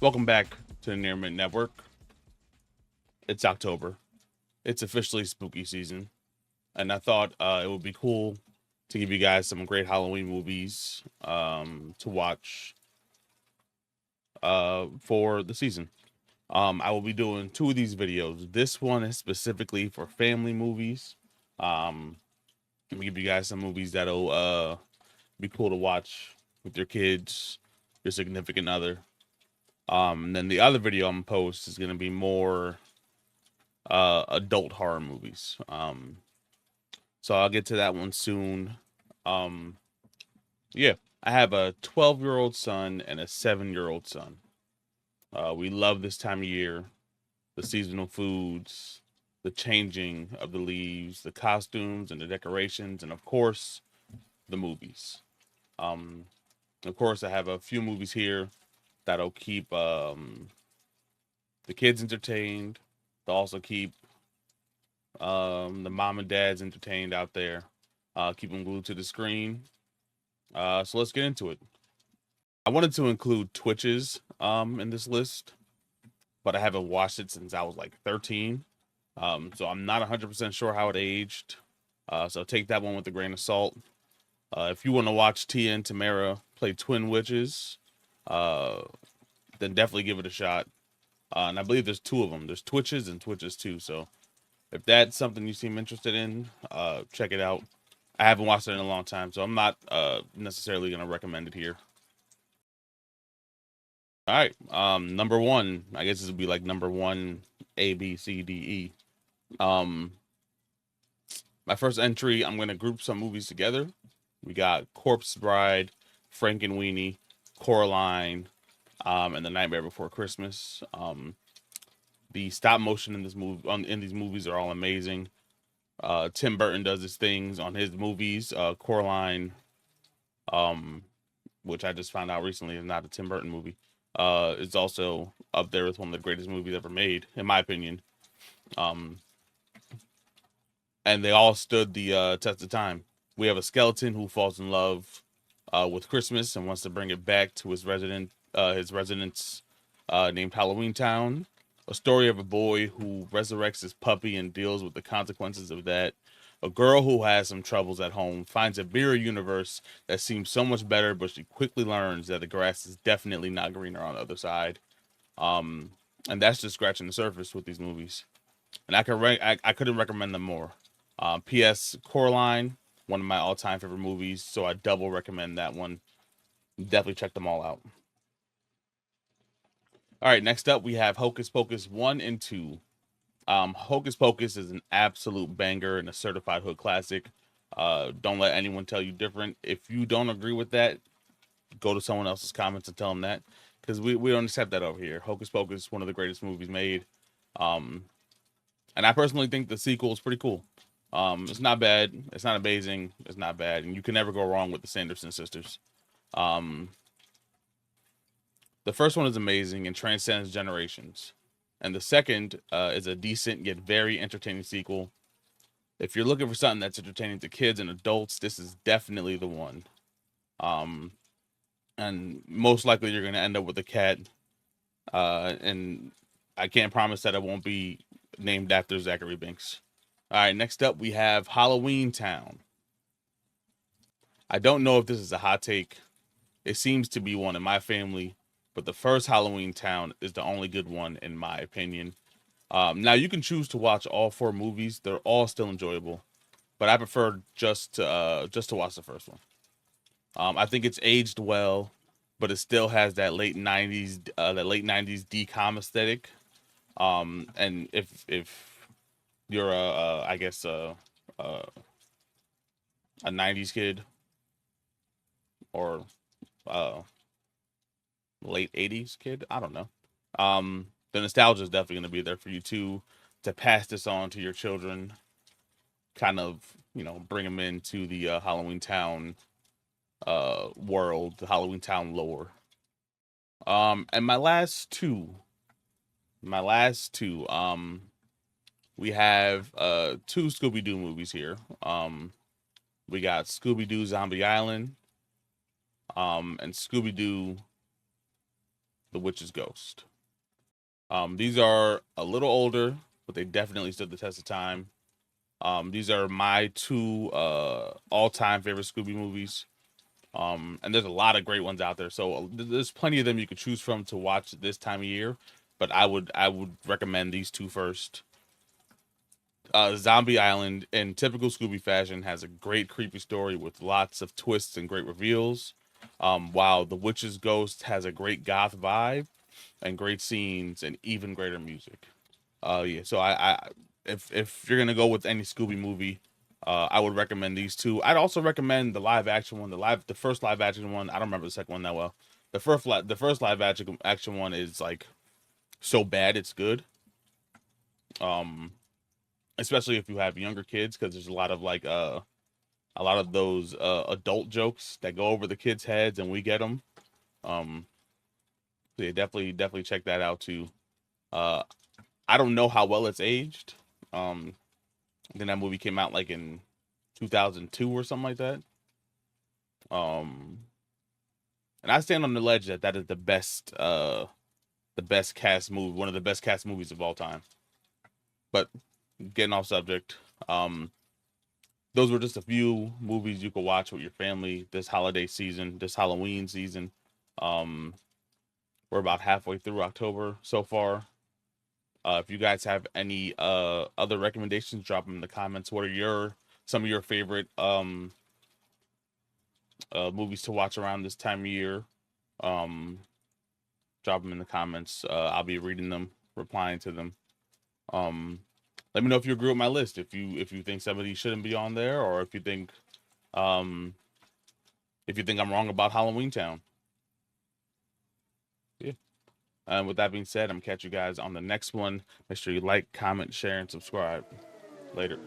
Welcome back to the Near Mint Network. It's October. It's officially spooky season, and I thought it would be cool to give you guys some great Halloween movies to watch for the season. I will be doing two of these videos. This one is specifically for family movies. Let me give you guys some movies that'll be cool to watch with your kids, your significant other. Then the other video I'm gonna post is gonna be more adult horror movies. So I'll get to that one soon. Yeah, I have a 12-year-old son and a 7-year-old son. We love this time of year, the seasonal foods, the changing of the leaves, the costumes and the decorations, and of course, the movies. Of course, I have a few movies here that'll keep the kids entertained. They'll also keep the mom and dads entertained out there. Keep them glued to the screen. So let's get into it. I wanted to include Twitches in this list, but I haven't watched it since I was like 13. So I'm not 100% sure how it aged. So take that one with a grain of salt. If you want to watch Tia and Tamara play twin witches, then definitely give it a shot. And I believe there's two of them. There's Twitches and Twitches 2. So if that's something you seem interested in, check it out. I haven't watched it in a long time, so I'm not necessarily going to recommend it here. All right, number one. I guess this would be like number one, A, B, C, D, E. My first entry, I'm going to group some movies together. We got Corpse Bride, Frankenweenie, Coraline, and The Nightmare Before Christmas. The stop motion in this movie, in these movies, are all amazing. Tim Burton does his things on his movies. Coraline, which I just found out recently is not a Tim Burton movie, is also up there with one of the greatest movies ever made, in my opinion. And they all stood the test of time. We have a skeleton who falls in love with Christmas and wants to bring it back to his residence named Halloween Town. A story of a boy who resurrects his puppy and deals with the consequences of that. A girl who has some troubles at home finds a mirror universe that seems so much better, but she quickly learns that the grass is definitely not greener on the other side. And that's just scratching the surface with these movies. And I couldn't recommend them more. P.S. Coraline, one of my all-time favorite movies, so I double recommend that one. Definitely check them all out. All right, next up we have Hocus Pocus 1 and 2. Hocus Pocus is an absolute banger and a certified hood classic. Don't let anyone tell you different. If you don't agree with that, go to someone else's comments and tell them that, because we don't accept that over here. Hocus Pocus, one of the greatest movies made. And I personally think the sequel is pretty cool. It's not bad. It's not amazing. It's not bad. And you can never go wrong with the Sanderson sisters. The first one is amazing and transcends generations. And the second is a decent yet very entertaining sequel. If you're looking for something that's entertaining to kids and adults, this is definitely the one. And most likely you're going to end up with a cat. And I can't promise that it won't be named after Zachary Binks. All right, next up we have Halloween Town. I don't know if this is a hot take. It seems to be one in my family, but the first Halloween Town is the only good one in my opinion. Now you can choose to watch all 4 movies; they're all still enjoyable, but I prefer just to watch the first one. I think it's aged well, but it still has that late '90s DCOM aesthetic. And if you're I guess a '90s kid or late '80s kid, I don't know. The nostalgia is definitely going to be there for you too, to pass this on to your children. Kind of, bring them into the Halloween Town world, the Halloween Town lore. And my last two, we have 2 Scooby-Doo movies here. We got Scooby-Doo Zombie Island, and Scooby-Doo The Witch's Ghost. These are a little older, but they definitely stood the test of time. These are my two all-time favorite Scooby movies. And there's a lot of great ones out there, so there's plenty of them you could choose from to watch this time of year. But I would recommend these two first. Zombie Island, in typical Scooby fashion, has a great creepy story with lots of twists and great reveals. While The Witch's Ghost has a great goth vibe and great scenes and even greater music. Yeah, so if you're gonna go with any Scooby movie, I would recommend these two. I'd also recommend the live action one, the first live action one. I don't remember the second one that well. The first live action one is like so bad it's good. Especially if you have younger kids, because there's a lot of like a lot of those adult jokes that go over the kids' heads, and we get them. So yeah, definitely check that out too. I don't know how well it's aged. Then that movie came out like in 2002 or something like that. And I stand on the ledge that that is the best cast movie, one of the best cast movies of all time. But getting off subject, those were just a few movies you could watch with your family this holiday season, this Halloween season. We're about halfway through October so far. If you guys have any other recommendations, drop them in the comments. What are some of your favorite movies to watch around this time of year? Drop them in the comments. I'll be reading them, replying to them. Let me know if you agree with my list. If you think somebody shouldn't be on there, or if you think I'm wrong about Halloween Town. Yeah. And with that being said, I'm gonna catch you guys on the next one. Make sure you like, comment, share, and subscribe. Later.